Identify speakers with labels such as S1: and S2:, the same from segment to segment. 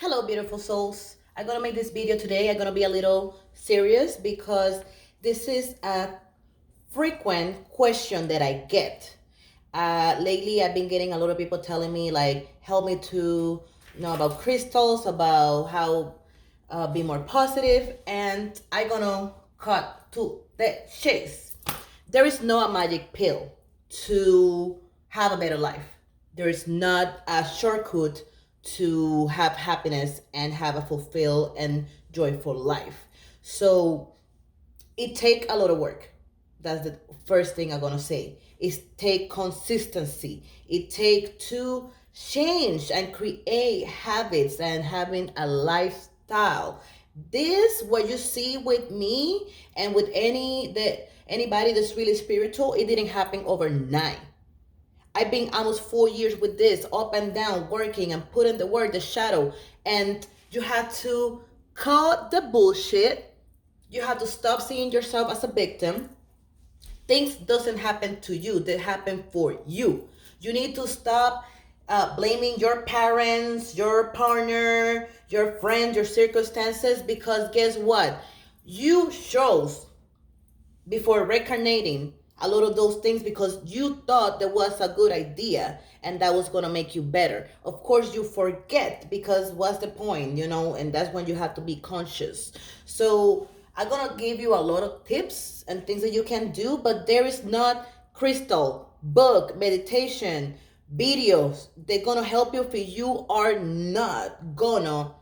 S1: Hello, beautiful souls. I'm gonna make this video today. I'm gonna be a little serious because this is a frequent question that I get. Lately, I've been getting a lot of people telling me, like, help me to know about crystals, about how be more positive, and I'm gonna cut to the chase. There is no a magic pill to have a better life. There is not a shortcut to have happiness and have a fulfilled and joyful life. So it take a lot of work. That's the first thing I'm gonna say. Is take consistency. It take to change and create habits and having a lifestyle. This what you see with me and with anybody that's really spiritual, it didn't happen overnight. I've been almost 4 years with this, up and down, working and putting the work, the shadow. And you have to cut the bullshit. You have to stop seeing yourself as a victim. Things doesn't happen to you, they happen for you. You need to stop blaming your parents, your partner, your friends, your circumstances, because guess what? You chose before reincarnating a lot of those things because you thought that was a good idea and that was going to make you better. Of course, you forget because what's the point, and that's when you have to be conscious. So I'm going to give you a lot of tips and things that you can do, but there is not crystal, book, meditation, videos. They're going to help you if you are not going to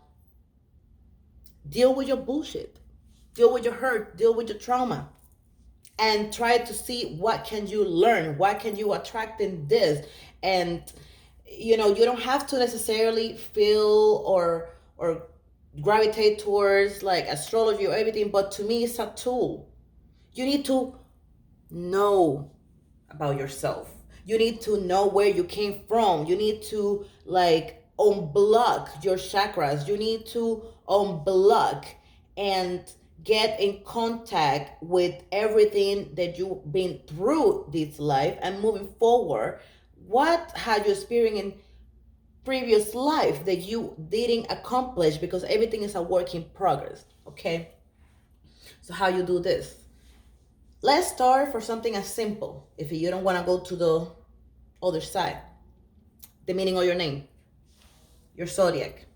S1: deal with your bullshit, deal with your hurt, deal with your trauma, and try to see what can you learn, what can you attract in this. And you don't have to necessarily feel or gravitate towards like astrology or everything, but to me it's a tool. You need to know about yourself. You need to know where you came from. You need to like unblock your chakras. You need to unblock and get in contact with everything that you've been through this life and moving forward. What have you experienced in previous life that you didn't accomplish, because everything is a work in progress. Okay, so how you do this? Let's start for something as simple. If you don't want to go to the other side, the meaning of your name, your zodiac,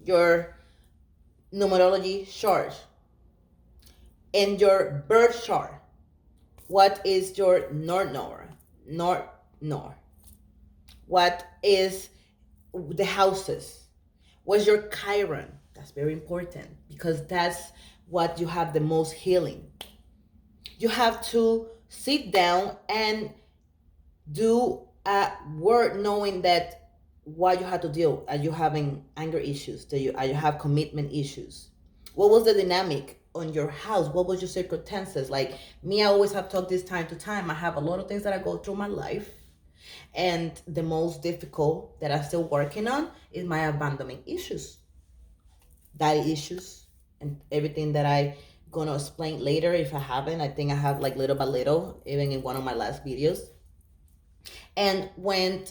S1: your numerology chart, and your birth chart. What is your North? What is the houses? What's your Chiron? That's very important because that's what you have the most healing. You have to sit down and do a work knowing that what you have to deal. Are you having anger issues? Are you have commitment issues? What was the dynamic on your house? What was your circumstances? Like me, I always have talked this time to time. I have a lot of things that I go through my life. And the most difficult that I'm still working on is my abandonment issues, daddy issues, and everything that I gonna explain later. If I haven't, I think I have like little by little, even in one of my last videos. And when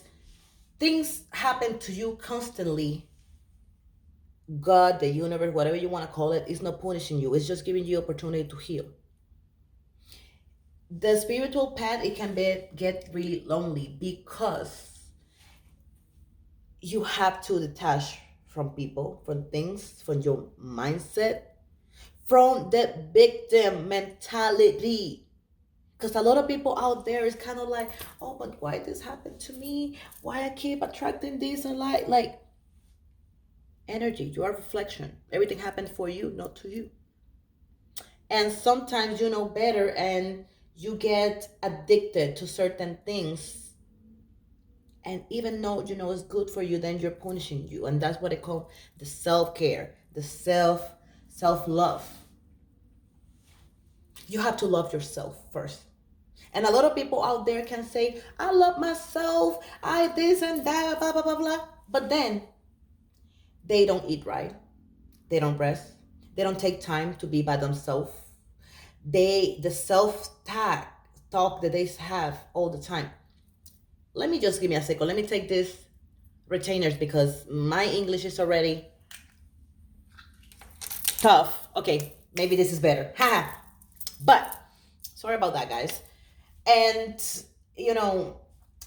S1: things happen to you constantly, God, the universe, whatever you want to call it, is not punishing you. It's just giving you opportunity to heal. The spiritual path, it can get really lonely because you have to detach from people, from things, from your mindset, from the victim mentality. Because a lot of people out there is kind of like, oh, but why this happened to me? Why I keep attracting this and like energy. You are reflection. Everything happened for you, not to you. And sometimes you know better and you get addicted to certain things. And even though you know it's good for you, then you're punishing you. And that's what they call the self-care, the self-love. You have to love yourself first. And a lot of people out there can say, I love myself, I this and that, blah, blah, blah, blah. But then they don't eat right. They don't rest. They don't take time to be by themselves. The self-talk that they have all the time. Let me just give me a second. Let me take this retainers because my English is already tough. Okay, maybe this is better. Haha. But sorry about that, guys. And you know,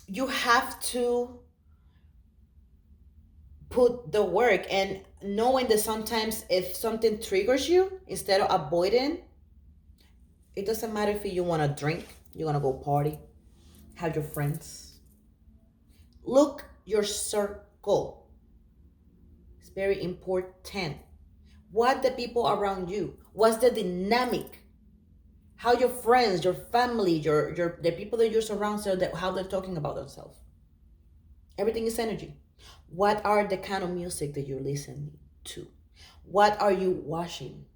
S1: you have to put the work, and knowing that sometimes if something triggers you, instead of avoiding, it doesn't matter if you want to drink, you want to go party, have your friends. Look your circle. It's very important. What the people around you, what's the dynamic, how your friends, your family, your the people that you're surrounded, so that how they're talking about themselves. Everything is energy. What are the kind of music that you're listening to? What are you watching?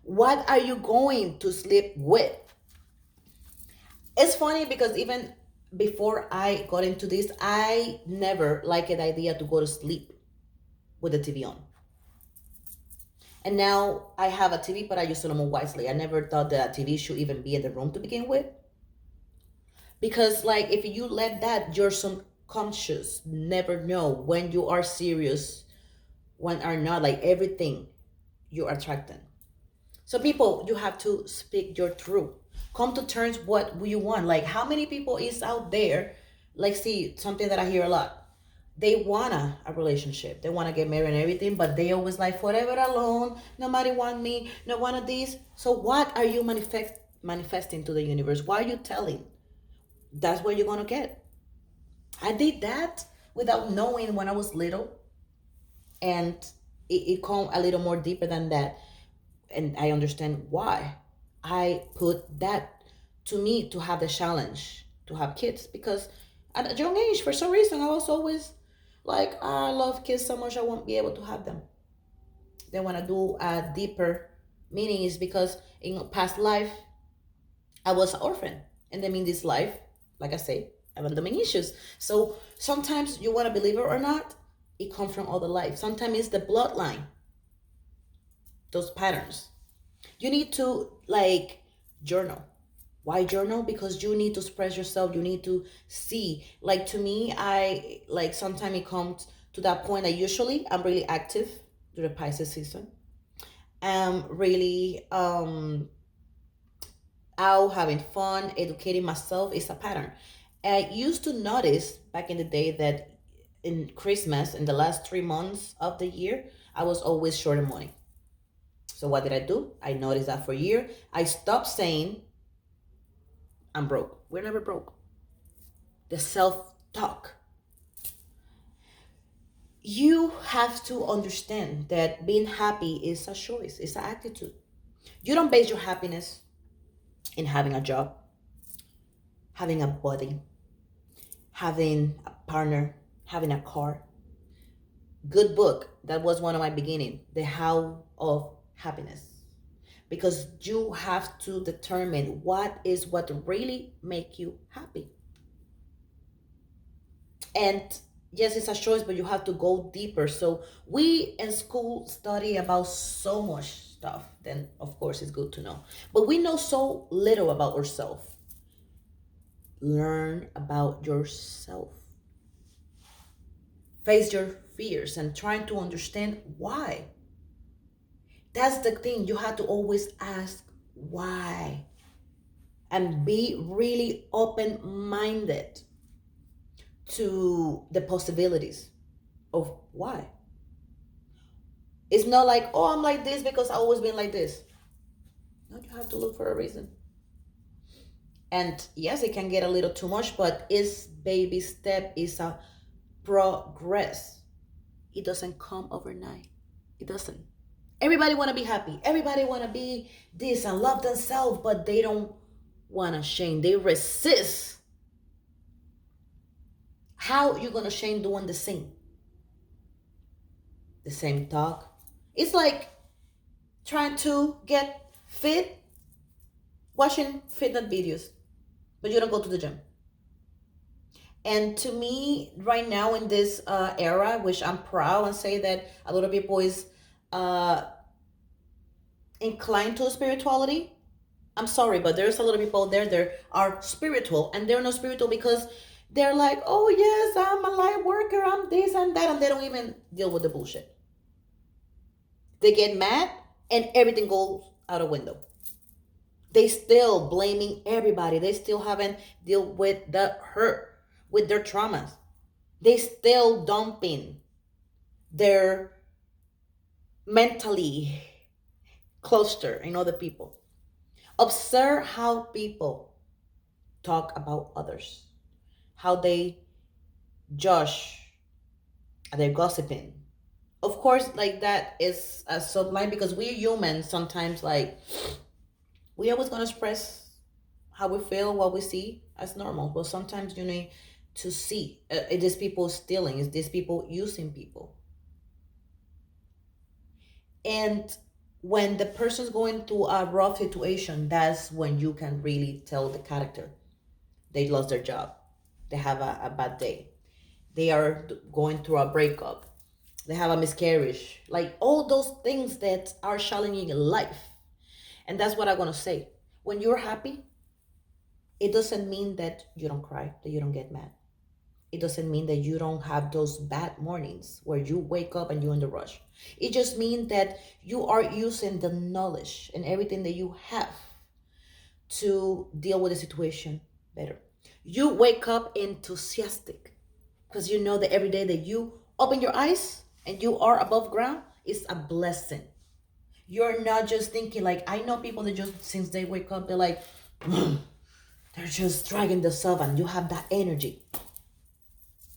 S1: What are you going to sleep with? It's funny because even before I got into this, I never liked the idea to go to sleep with the TV on. And now I have a TV, but I use it more wisely. I never thought that a TV should even be in the room to begin with. Because, like, if you let that, your subconscious never know when you are serious, when are not, like everything you're attracting. So, people, you have to speak your truth. Come to terms what you want. Like, how many people is out there? Like, see, something that I hear a lot. They wanna a relationship. They wanna get married and everything, but they always like forever alone. Nobody want me. No one of these. So what are you manifesting to the universe? What are you telling? That's what you're gonna get. I did that without knowing when I was little, and it come a little more deeper than that, and I understand why I put that to me to have the challenge to have kids, because at a young age, for some reason, I was always like, I love kids so much I won't be able to have them. They want to do a deeper meaning is because in past life I was an orphan, and then in this life, like I say, abandonment issues. So sometimes you want to believe it or not, it comes from other life. Sometimes it's the bloodline, those patterns. You need to like journal. Why journal? Because you need to express yourself. You need to see. Like to me, I like sometimes it comes to that point that usually I'm really active during the Pisces season. I'm really out having fun, educating myself is a pattern. I used to notice back in the day that in Christmas, in the last 3 months of the year, I was always short of money. So what did I do? I noticed that for a year. I stopped saying I'm broke. We're never broke. The self-talk. You have to understand that being happy is a choice, it's an attitude. You don't base your happiness in having a job, having a body, having a partner, having a car. Good book. That was one of my beginning. The How of Happiness. Because you have to determine what really make you happy. And yes, it's a choice, but you have to go deeper. So we in school study about so much stuff, then of course it's good to know. But we know so little about ourselves. Learn about yourself. Face your fears and trying to understand why. That's the thing. You have to always ask why. And be really open-minded to the possibilities of why. It's not like, oh, I'm like this because I've always been like this. No, you have to look for a reason. And yes, it can get a little too much, but it's baby step, is a progress. It doesn't come overnight. It doesn't. Everybody want to be happy. Everybody want to be this and love themselves, but they don't want to change. They resist. How you going to change doing the same? The same talk. It's like trying to get fit, watching fitness videos, but you don't go to the gym. And to me, right now in this era, which I'm proud and say that a lot of people is uh, inclined to spirituality. I'm sorry, but there's a lot of people there that are spiritual, and they're not spiritual because they're like, oh yes, I'm a light worker, I'm this and that, and they don't even deal with the bullshit. They get mad and everything goes out a window. They still blaming everybody. They still haven't dealt with the hurt, with their traumas. They still dumping their mentally cluster in other people. Observe how people talk about others, how they judge, they're gossiping. Of course, like that is a sublime because we're humans sometimes, like we always gonna express how we feel, what we see as normal. But sometimes you need to see it is people stealing, is this people using people. And when the person's going through a rough situation, that's when you can really tell the character. They lost their job, they have a bad day, they are going through a breakup, they have a miscarriage, like all those things that are challenging in life. And that's what I'm gonna say. When you're happy, it doesn't mean that you don't cry, that you don't get mad. It doesn't mean that you don't have those bad mornings where you wake up and you're in the rush. It just means that you are using the knowledge and everything that you have to deal with the situation better. You wake up enthusiastic because you know that every day that you open your eyes and you are above ground is a blessing. You're not just thinking like, I know people that just since they wake up, they're like, they're just dragging themselves, and you have that energy.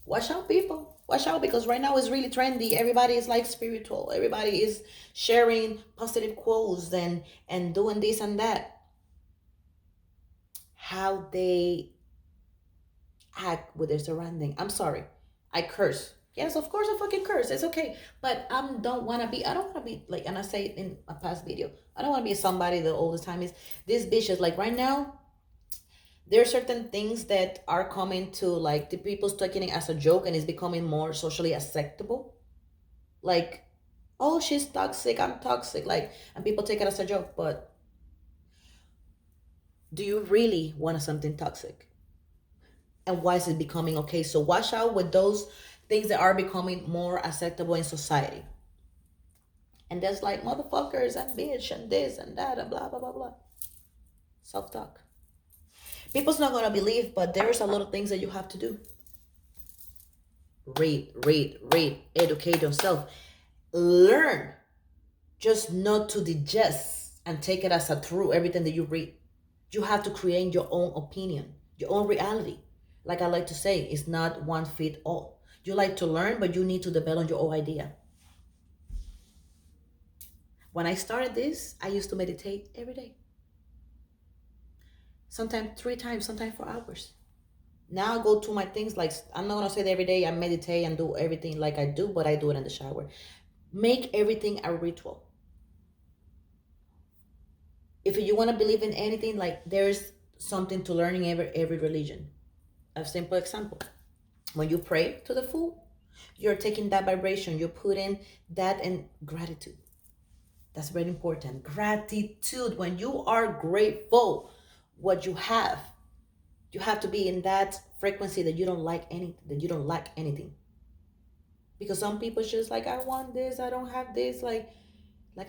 S1: Watch out, people. Watch out, because right now it's really trendy. Everybody is like spiritual. Everybody is sharing positive quotes and doing this and that. How they act with their surrounding. I'm sorry. I curse. Yes, of course I fucking curse. It's okay. But I don't wanna be like, and I say it in a past video, I don't wanna be somebody that all the time is this bitch is like right now. There are certain things that are coming to like the people's taking it as a joke and it's becoming more socially acceptable. Like, oh, she's toxic, I'm toxic, like, and people take it as a joke. But do you really want something toxic? And why is it becoming okay? So watch out with those things that are becoming more acceptable in society. And there's like motherfuckers and bitch and this and that and blah blah blah blah. Self talk. People's not gonna believe, but there's a lot of things that you have to do. Read, educate yourself, learn, just not to digest and take it as a true everything that you read. You have to create your own opinion, your own reality. Like I like to say, it's not one fit all. You like to learn, but you need to develop your own idea. When I started this, I used to meditate every day. Sometimes 3 times, sometimes for hours. Now I go to my things like, I'm not gonna say that every day I meditate and do everything like I do, but I do it in the shower. Make everything a ritual. If you want to believe in anything, like there's something to learn in every religion. A simple example: when you pray to the fool, you're taking that vibration, you're putting that in gratitude. That's very important. Gratitude. When you are grateful what you have to be in that frequency that you don't like anything, that you don't lack anything. Because some people just like, I want this, I don't have this. Like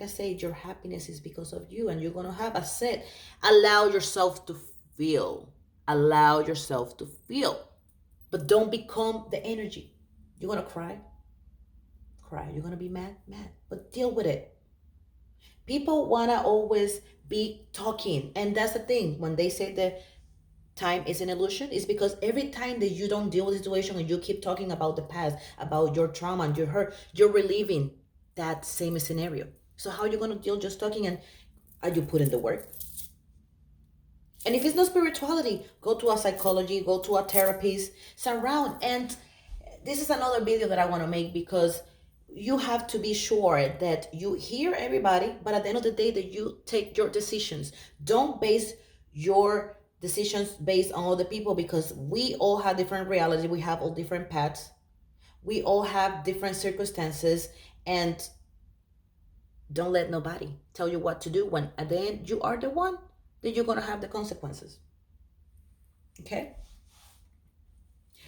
S1: I said, your happiness is because of you, and you're gonna have a set. Allow yourself to feel. Allow yourself to feel. But don't become the energy. You're gonna cry. Cry. You're gonna be mad. Mad. But deal with it. People wanna always be talking. And that's the thing. When they say that time is an illusion, is because every time that you don't deal with the situation and you keep talking about the past, about your trauma and your hurt, you're reliving that same scenario. So how are you gonna deal just talking, and are you putting the work? And if it's not spirituality, go to a psychology, go to a therapist, surround. And this is another video that I want to make, because you have to be sure that you hear everybody, but at the end of the day that you take your decisions. Don't base your decisions based on other people, because we all have different reality. We have all different paths. We all have different circumstances, and don't let nobody tell you what to do, when at the end you are the one that you're going to have the consequences. Okay?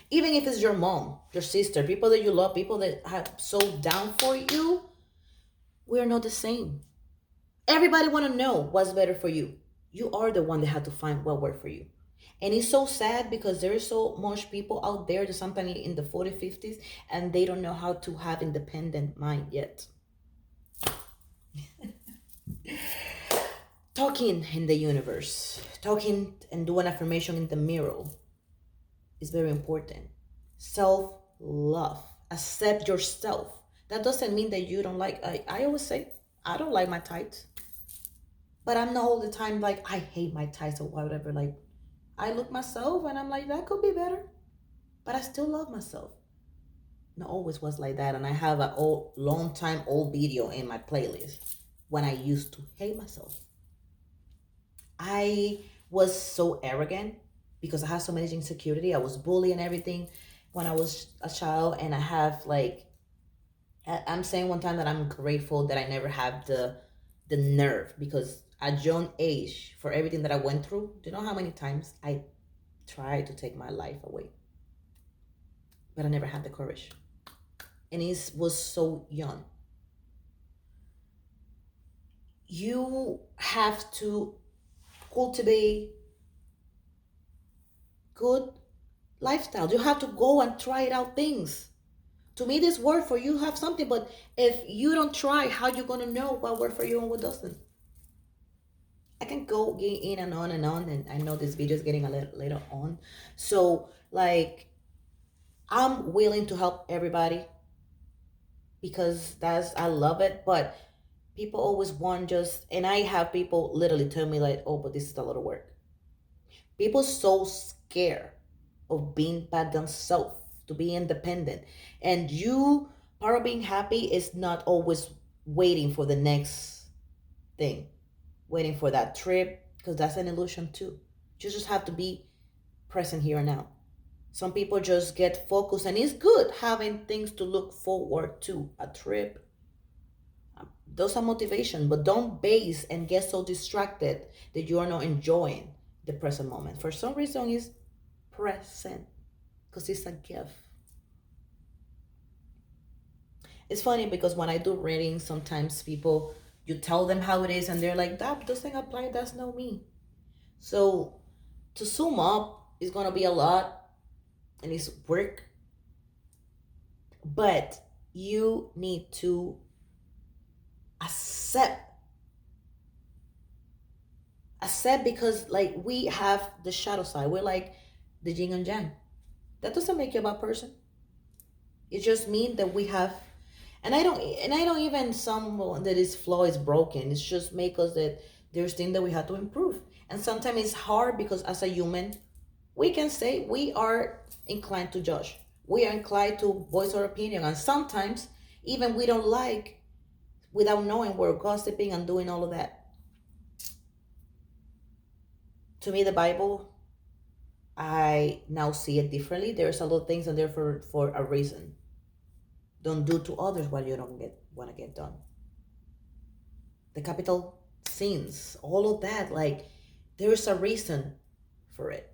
S1: Even if it's your mom, your sister, people that you love, people that have so down for you, we are not the same. Everybody want to know what's better for you. You are the one that had to find what worked for you. And it's so sad because there's so much people out there that sometimes in the 40s, 50s, and they don't know how to have independent mind yet. Talking in the universe, talking and doing affirmation in the mirror is very important. Self love, accept yourself. That doesn't mean that you don't like, I always say, I don't like my tights, but I'm not all the time like, I hate my tights or whatever. Like, I look myself and I'm like, that could be better, but I still love myself. Not always was like that. And I have a old, long time old video in my playlist when I used to hate myself. I was so arrogant because I had so much insecurity. I was bullied and everything when I was a child, and I have like, I'm saying one time that I'm grateful that I never had the nerve, because at young age, for everything that I went through, do you know how many times I tried to take my life away, but I never had the courage, and it was so young. You have to cultivate good lifestyle. You have to go and try it out things. To me, this work for you have something, but if you don't try, how you gonna know what worked for you and what doesn't? I can go in and on, and I know this video is getting a little later on. So like, I'm willing to help everybody because that's, I love it, but people always want just, and I have people literally tell me like, oh, but this is a lot of work. People so scared of being by themselves, to be independent. And you, part of being happy is not always waiting for the next thing, waiting for that trip, because that's an illusion too. You just have to be present here and now. Some people just get focused, and it's good having things to look forward to, a trip. Those are motivation, but don't base and get so distracted that you are not enjoying the present moment. For some reason, it's present because it's a gift. It's funny because when I do readings, sometimes people, you tell them how it is and they're like, that doesn't apply, that's not me. So to sum up, it's gonna be a lot and it's work, but you need to accept, because like we have the shadow side, we're like the yin and yang. That doesn't make you a bad person. It just means that we have, and I don't even someone that is flaw is broken. It's just make us that there's things that we have to improve. And sometimes it's hard because as a human, we can say we are inclined to judge. We are inclined to voice our opinion. And sometimes even we don't like, without knowing, we're gossiping and doing all of that. To me, the Bible, I now see it differently. There's a lot of things in there for a reason. Don't do to others what you don't get want to get done. The capital sins, all of that, like there's a reason for it.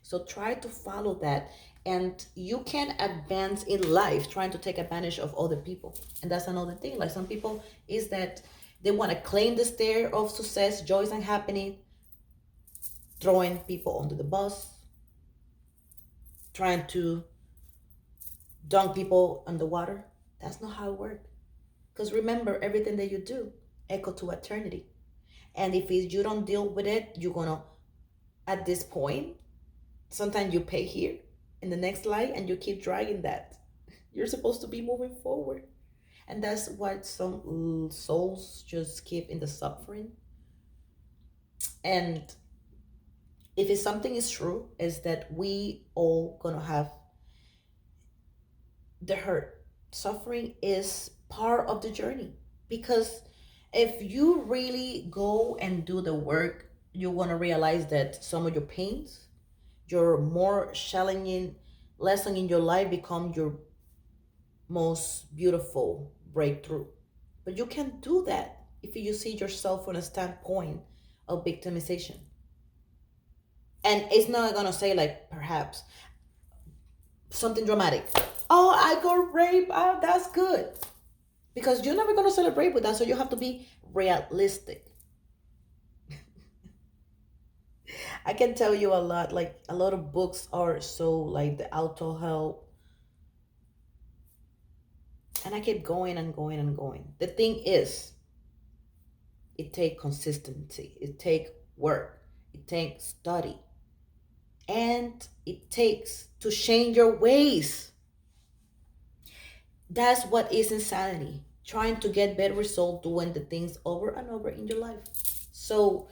S1: So try to follow that, and you can advance in life trying to take advantage of other people. And that's another thing. Like some people is that they want to claim the stair of success, joys and happening, throwing people under the bus, trying to dunk people underwater. That's not how it works. Because remember, everything that you do echo to eternity. And if you don't deal with it, you're gonna, at this point, sometimes you pay here in the next life and you keep dragging that. You're supposed to be moving forward. And that's what some souls just keep in the suffering. And if it's something is true, is that we all gonna have the hurt. Suffering is part of the journey, because if you really go and do the work, you want to realize that some of your pains, your more challenging lesson in your life become your most beautiful breakthrough. But you can do that if you see yourself from a standpoint of victimization. And it's not gonna say like perhaps something dramatic. Oh, I got raped. Oh, that's good. because you're never going to celebrate with that. So you have to be realistic. I can tell you a lot, like a lot of books are so like the auto help, and I keep going and going and going. The thing is, it take consistency, it take work, it takes study, and it takes to change your ways. That's what is insanity. Trying to get better result doing the things over and over in your life. So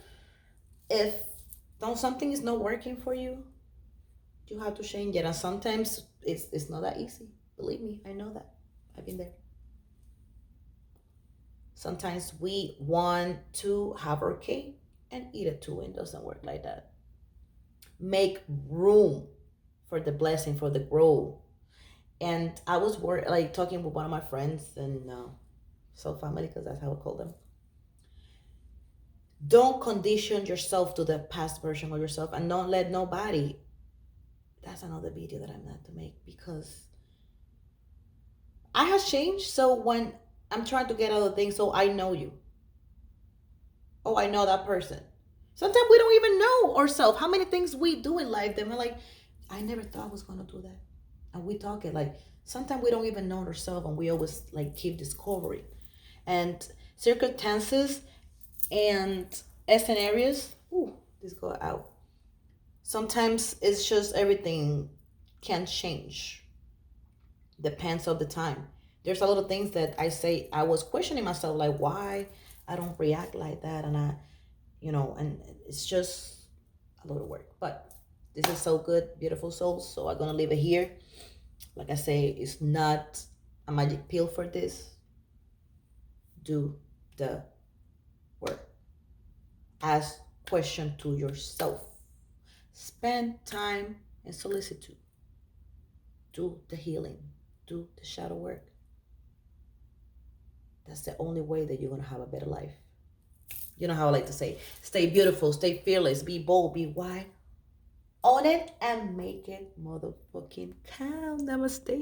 S1: if don't something is not working for you, you have to change it. And sometimes it's not that easy. Believe me, I know that. I've been there. Sometimes we want to have our cake and eat it too. It doesn't work like that. Make room for the blessing, for the growth. And I was like talking with one of my friends and so family, because that's how I call them. Don't condition yourself to the past version of yourself, and don't let nobody. That's another video that I'm not to make, because I have changed. So when I'm trying to get other things, so I know you. Oh, I know that person. Sometimes we don't even know ourselves how many things we do in life. Then we're like, I never thought I was gonna do that, and we talk it like sometimes we don't even know ourselves, and we always like keep discovering. And circumstances and scenarios. Ooh, this go out. Sometimes it's just everything can change. Depends of the time. There's a lot of things that I say I was questioning myself, like why I don't react like that, and and it's just a lot of work. But this is so good, beautiful souls. So I'm gonna leave it here. Like I say, it's not a magic pill for this. Do the work. Ask question to yourself. Spend time in solicitude. Do the healing. Do the shadow work. That's the only way that you're going to have a better life. You know how I like to say, stay beautiful, stay fearless, be bold, be wide. Own it and make it motherfucking count. Namaste.